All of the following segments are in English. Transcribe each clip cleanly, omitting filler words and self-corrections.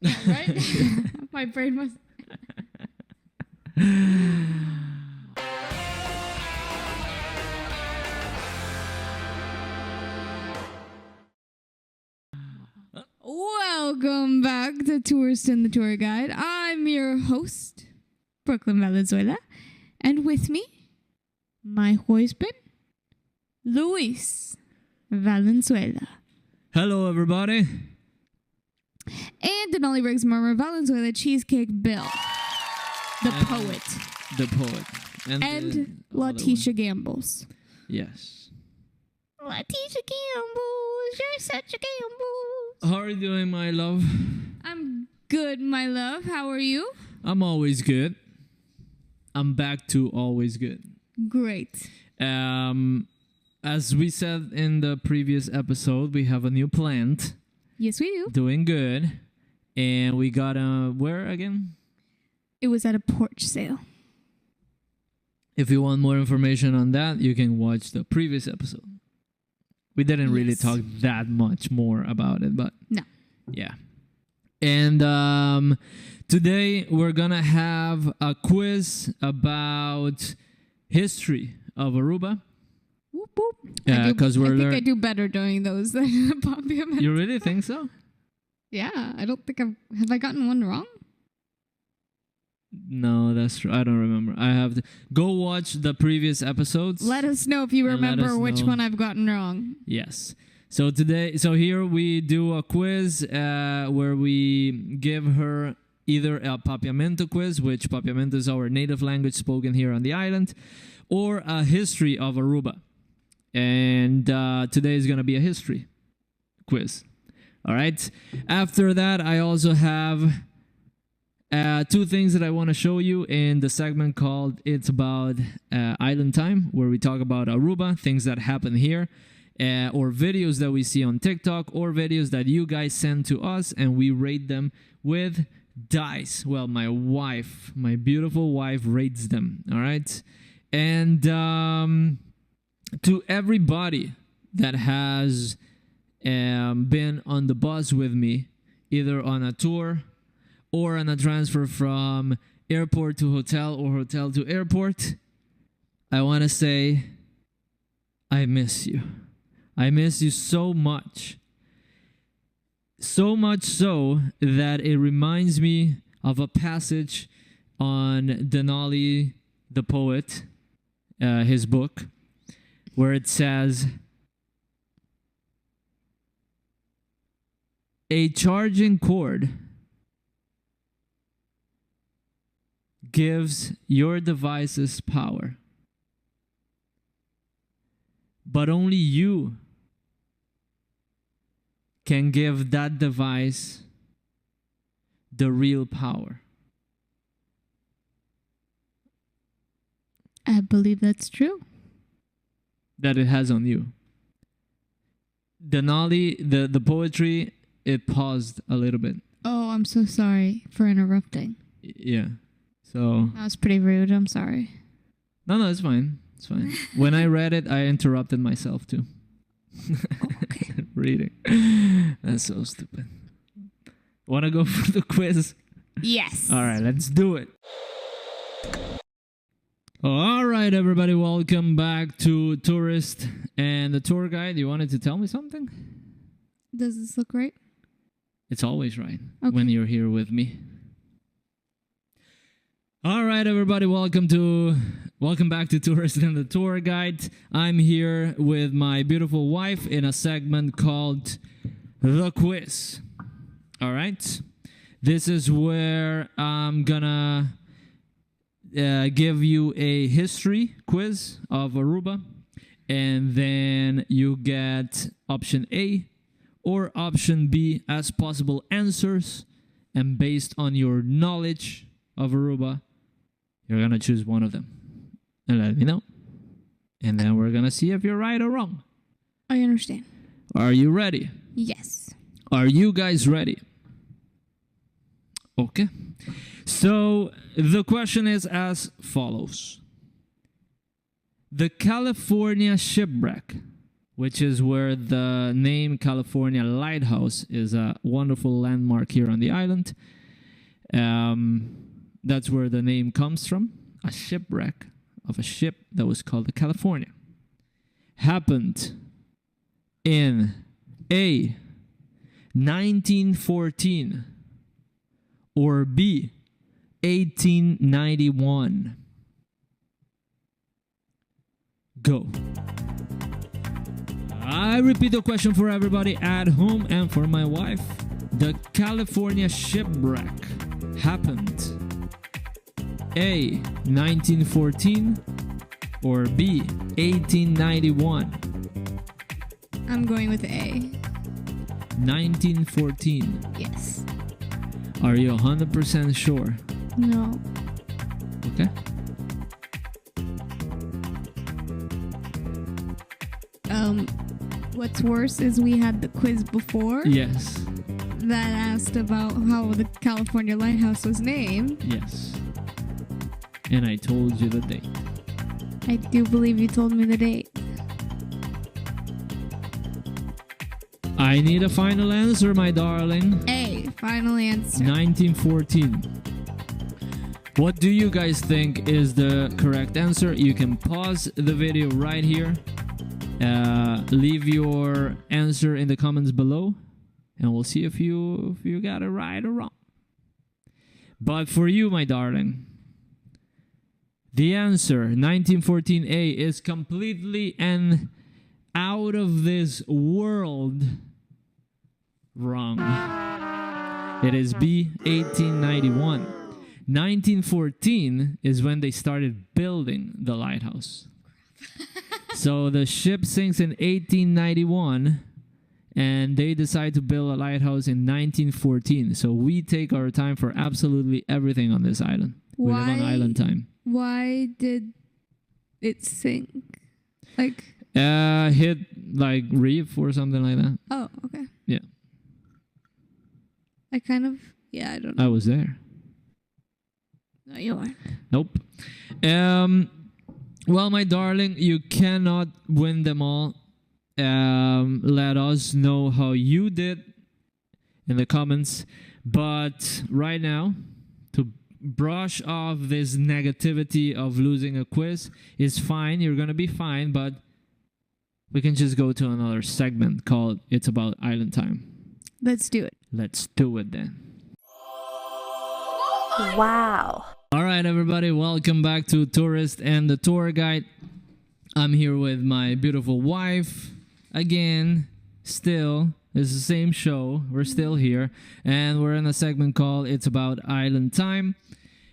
Yeah, right? My brain was... Welcome back to Tourist and the Tour Guide. I'm your host, Brooklyn Valenzuela. And with me, my husband, Luis Valenzuela. Hello, everybody. And Denali Briggs Murmur Valenzuela Cheesecake Bill. The poet. The poet. And Letitia Gambles. Yes. Letitia Gambles, you're such a Gambles. How are you doing, my love? I'm good, my love. How are you? I'm always good. I'm back to always good. Great. As we said in the previous episode, we have a new plant. Yes, we do. Doing good. And we got where again? It was at a porch sale. If you want more information on that, you can watch the previous episode. We didn't really talk that much more about it, but no. Yeah. And today we're gonna have a quiz about history of Aruba. Whoop, whoop. Yeah, because I think I do better doing those than Papiamento. You really think so? Yeah, I don't think have I gotten one wrong? No, that's true. I don't remember. I have to go watch the previous episodes. Let us know if you remember which one I've gotten wrong. Yes. So here we do a quiz where we give her either a Papiamento quiz, which Papiamento is our native language spoken here on the island, or a history of Aruba. And today is going to be a history quiz. All right. After that, I also have two things that I want to show you in the segment called It's About Island Time, where we talk about Aruba, things that happen here, or videos that we see on TikTok, or videos that you guys send to us, and we rate them with dice. Well, my beautiful wife rates them, all right? And to everybody that has been on the bus with me, either on a tour or on a transfer from airport to hotel or hotel to airport, I want to say I miss you. I miss you so much. So much so that it reminds me of a passage on Denali, the poet, his book, where it says, a charging cord gives your devices power, but only you can give that device the real power. I believe that's true. That it has on you. Denali, the poetry, it paused a little bit. Oh, I'm so sorry for interrupting. Yeah. So That was pretty rude. I'm sorry. No, it's fine. It's fine. When I read it, I interrupted myself too. Okay. Reading. That's so stupid. Want to go for the quiz? Yes. All right, let's do it. All right, everybody, welcome back to Tourist and the Tour Guide. You wanted to tell me something? Does this look right? It's always right Okay. when you're here with me. All right, everybody, welcome back to Tourist and the Tour Guide. I'm here with my beautiful wife in a segment called The Quiz. All right? This is where I'm gonna give you a history quiz of Aruba, and then you get option A or option B as possible answers, and based on your knowledge of Aruba, you're going to choose one of them and let me know. And then we're going to see if you're right or wrong. I understand. Are you ready? Yes. Are you guys ready? Okay. So the question is as follows. The California shipwreck which is where the name California Lighthouse is a wonderful landmark here on the island. That's where the name comes from. A shipwreck of a ship that was called the California. Happened in A, 1914, or B, 1891. Go. I repeat the question for everybody at home and for my wife. The California shipwreck happened A, 1914, or B, 1891? I'm going with A. 1914. Yes. Are you 100% sure? No. Okay. What's worse is we had the quiz before Yes. that asked about how the California Lighthouse was named. Yes. And I told you the date. I do believe you told me the date. I need a final answer, my darling. A. Final answer. 1914. What do you guys think is the correct answer? You can pause the video right here. Leave your answer in the comments below, and we'll see if you got it right or wrong. But for you, my darling, the answer 1914A is completely and out of this world wrong. It is B, 1891. 1914 is when they started building the lighthouse. So the ship sinks in 1891, and they decide to build a lighthouse in 1914. So we take our time for absolutely everything on this island. We live on island time. Why did it sink? Like hit like reef or something like that. Oh, okay. Yeah. I don't know. I was there. No, you weren't. Nope. Well, my darling, you cannot win them all. Let us know how you did in the comments. But right now, to brush off this negativity of losing a quiz is fine. You're going to be fine, but we can just go to another segment called It's About Island Time. Let's do it. Let's do it then. Wow. All right, everybody, welcome back to Tourist and the Tour Guide. I'm here with my beautiful wife again. Still, it's the same show. We're still here, and we're in a segment called It's About Island Time.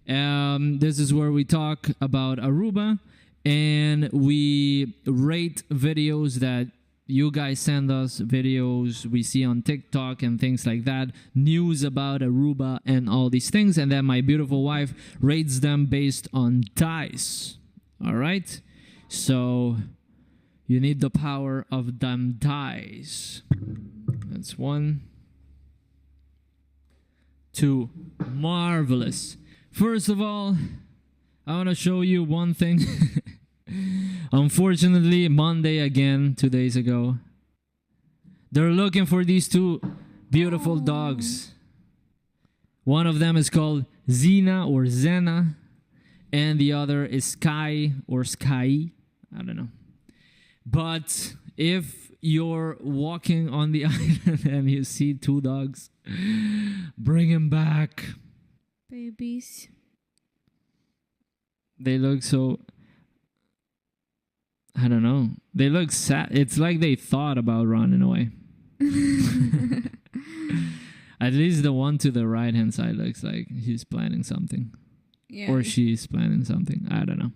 This is where we talk about Aruba, and we rate videos that you guys send us, videos we see on TikTok and things like that, news about Aruba and all these things, and then my beautiful wife rates them based on dice. All right? So you need the power of them dice. That's 1, 2. Marvelous. First of all, I want to show you one thing. Unfortunately, Monday again, 2 days ago, they're looking for these two beautiful dogs. One of them is called Zena or Zena, and the other is Sky or Sky. I don't know. But if you're walking on the island and you see two dogs, bring them back. Babies. They look so... I don't know. They look sad. It's like they thought about running away. At least the one to the right-hand side looks like he's planning something. Yeah. Or she's planning something. I don't know.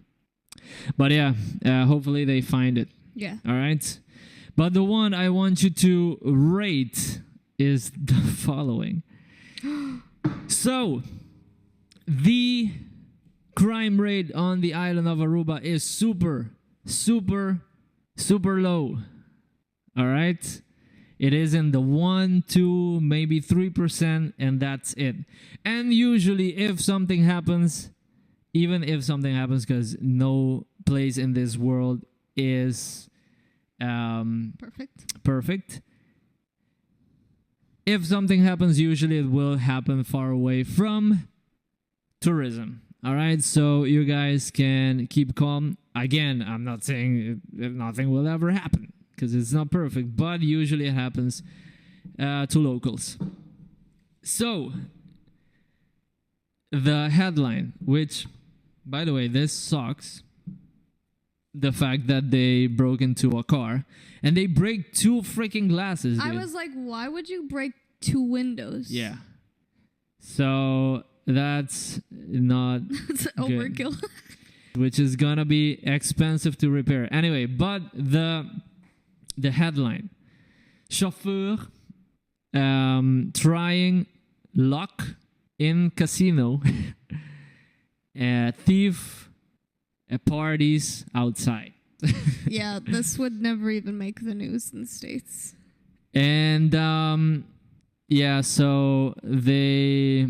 But yeah, hopefully they find it. Yeah. All right? But the one I want you to rate is the following. So, the crime rate on the island of Aruba is super low. All right? It is in the 1, 2, maybe 3%, and that's it. And usually if something happens, even if something happens, because no place in this world is Perfect. If something happens, usually it will happen far away from tourism. All right, so you guys can keep calm. Again, I'm not saying nothing will ever happen because it's not perfect, but usually it happens to locals. So, the headline, which, by the way, this sucks. The fact that they broke into a car and they break 2 freaking glasses. Dude. I was like, why would you break 2 windows? Yeah. So that's not It's overkill. Which is gonna be expensive to repair. Anyway, but the headline: chauffeur trying luck in casino, thief parties outside. Yeah, this would never even make the news in the States. And yeah, so they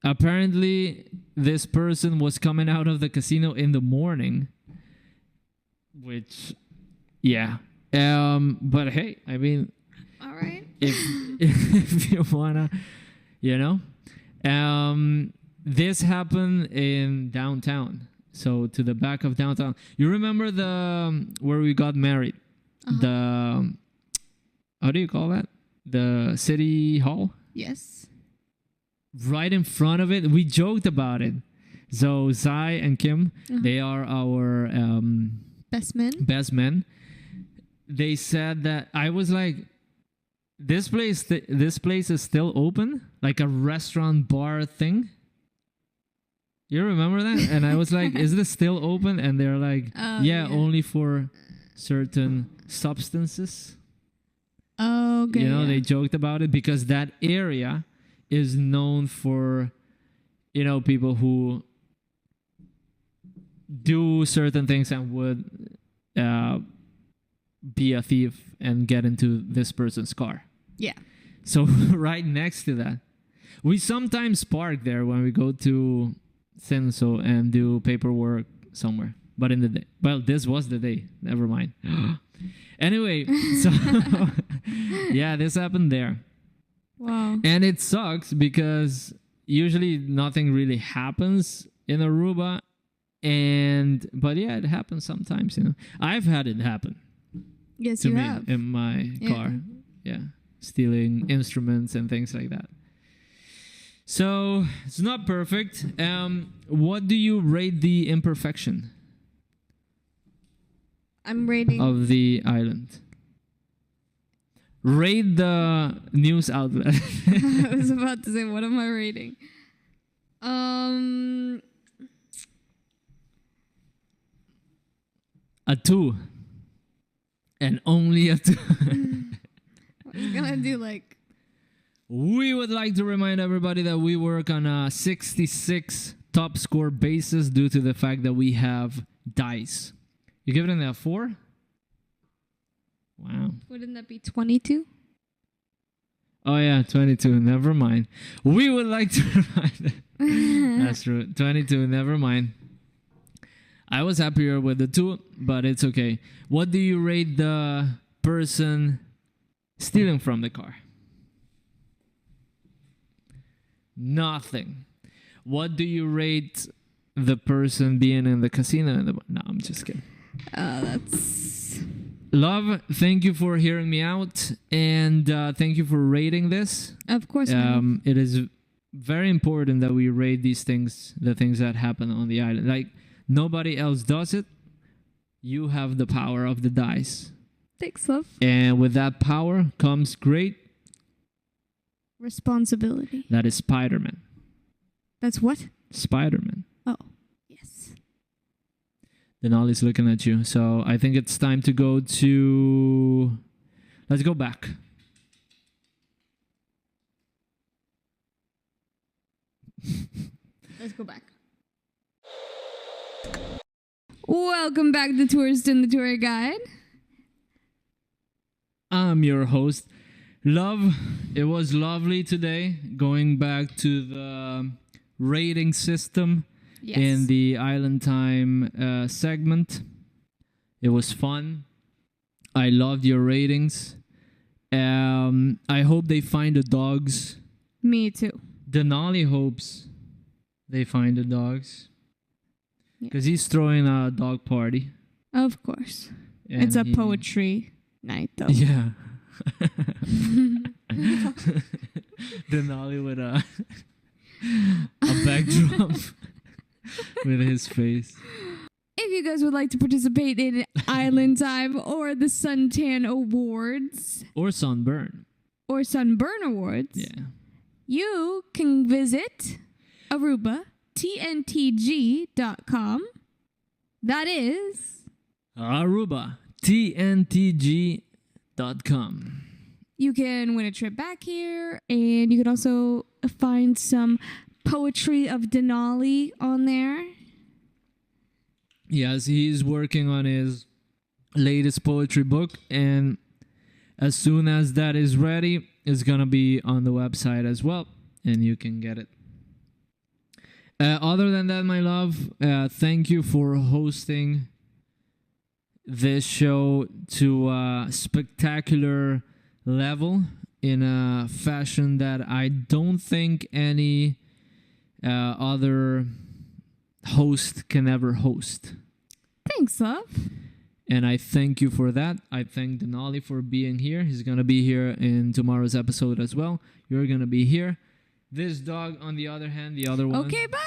apparently this person was coming out of the casino in the morning, which yeah. But hey, I mean, all right. If you wanna, you know, this happened in downtown. So to the back of downtown. You remember the where we got married? Uh-huh. The how do you call that? The city hall? Yes. Right in front of it. We joked about it. So Zai and Kim, they are our best men. Best men. They said that I was like, this place is still open, like a restaurant bar thing. You remember that? And I was like, is this still open? And they're like, yeah, only for certain substances. Oh, okay. You know, they joked about it because that area is known for, you know, people who do certain things and would be a thief and get into this person's car. Yeah. So right next to that, we sometimes park there when we go to Senso and do paperwork somewhere. But in the day, well, this was the day. Never mind. Anyway, so yeah, this happened there. Wow. And it sucks because usually nothing really happens in Aruba. But yeah, it happens sometimes, you know. I've had it happen. Yes, to you me have. in my car. Yeah. Stealing instruments and things like that. So it's not perfect. What do you rate the imperfection? I'm rating of the island. Rate the news outlet. I was about to say, what am I rating? A 2. And only a 2. What are you gonna do? Like, we would like to remind everybody that we work on a 66 top score basis due to the fact that we have dice. You give it a 4? Wow. Wouldn't that be 22? Oh yeah, 22. Never mind. We would like to remind. That's true. 22. Never mind. I was happier with the 2, but it's okay. What do you rate the person stealing from the car? Nothing. What do you rate the person being in the casino? No, I'm just kidding. That's... Love, thank you for hearing me out, and thank you for rating this. Of course. It is very important that we rate these things, the things that happen on the island. Like, nobody else does it. You have the power of the dice. Thanks, love. And with that power comes great responsibility. That is Spider-Man. That's what? Spider-Man. Oh, yes. Denali's looking at you. So I think it's time to go to... Let's go back. Let's go back. Welcome back to Tourist and the Tour Guide. I'm your host. Love, it was lovely today going back to the rating system in the Island Time segment. It was fun. I loved your ratings. I hope they find the dogs. Me too. Denali hopes they find the dogs. Because he's throwing a dog party. Of course. And it's a poetry night, though. Yeah. Denali with a backdrop with his face. If you guys would like to participate in Island Time or the Suntan Awards Or Sunburn. or Sunburn Awards, Yeah. you can visit Aruba, tntg.com. That is Aruba, tntg.com. You can win a trip back here, and you can also find some poetry of Denali on there. Yes, he's working on his latest poetry book, and as soon as that is ready, it's gonna be on the website as well, and you can get it. Other than that, my love, thank you for hosting this show to a spectacular level in a fashion that I don't think any other host can ever host. Thanks, love. And I thank you for that. I thank Denali for being here. He's going to be here in tomorrow's episode as well. You're going to be here. This dog, on the other hand, the other one. Okay, bye.